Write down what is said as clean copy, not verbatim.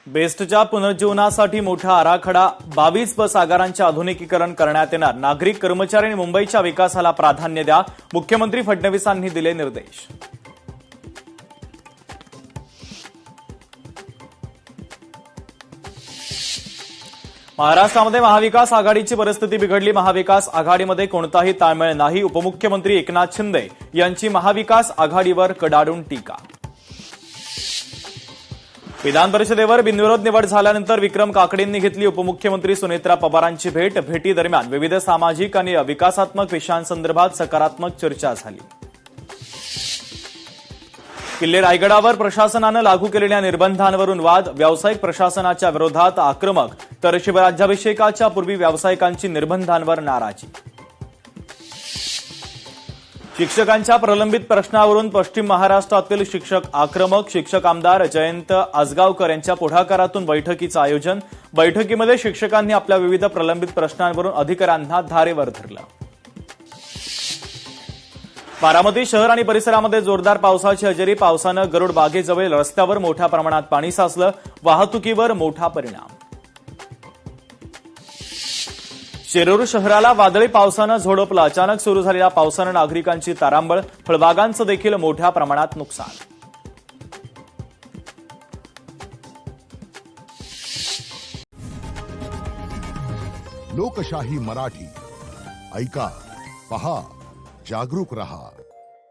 बेस्टच्या पुनर्जीवनासाठी मोठा आराखडा 22 बस आगारांचे आधुनिकीकरण करण्यात येणार। नागरिक कर्मचारी आणि मुंबईच्या विकासाला प्राधान्य द्या, मुख्यमंत्री फडणवीसांनी दिले निर्देश। महाराष्ट्रामध्ये महाविकास आघाडीची परिस्थिती बिघडली। महाविकास आघाडीमध्ये कोणताही ताळमेळ नाही। उपमुख्यमंत्री एकनाथ शिंदे यांची महाविकास आघाडीवर कडाडून टीका। विधान परिषदेवर बिनविरोध निवड झाल्यानंतर विक्रम काकडेंनी घेतली उपमुख्यमंत्री सुनेत्रा पवारांची भेट। भेटीदरम्यान विविध सामाजिक आणि विकासात्मक विषयांसंदर्भात सकारात्मक चर्चा झाली। किल्ले रायगडावर प्रशासनानं लागू केलेल्या निर्बंधांवरून वाद। व्यावसायिक प्रशासनाच्या विरोधात आक्रमक, तर शिवराज्याभिषेकाच्या पूर्वी व्यावसायिकांची निर्बंधांवर नाराजी। शिक्षकांच्या प्रलंबित प्रश्नावरून पश्चिम महाराष्ट्रातील शिक्षक आक्रमक। शिक्षक आमदार जयंत आसगावकर यांच्या पुढाकारातून बैठकीचं आयोजन। बैठकीमध्ये शिक्षकांनी आपल्या विविध प्रलंबित प्रश्नांवरून अधिकाऱ्यांना धारेवर धरलं। बारामती शहर आणि परिसरामध्ये जोरदार पावसाची हजेरी। पावसानं गरुड बागेजवळ रस्त्यावर मोठ्या प्रमाणात पाणी साचलं। वाहतुकीवर मोठा परिणाम। शिरूर शहराला वादळी पावसानं झोडपलं। अचानक सुरू झालेल्या पावसानं नागरिकांची तारांबळ। फळबागांचं देखील मोठ्या प्रमाणात नुकसान। लोकशाही मराठी ऐका, पहा, जागरूक रहा।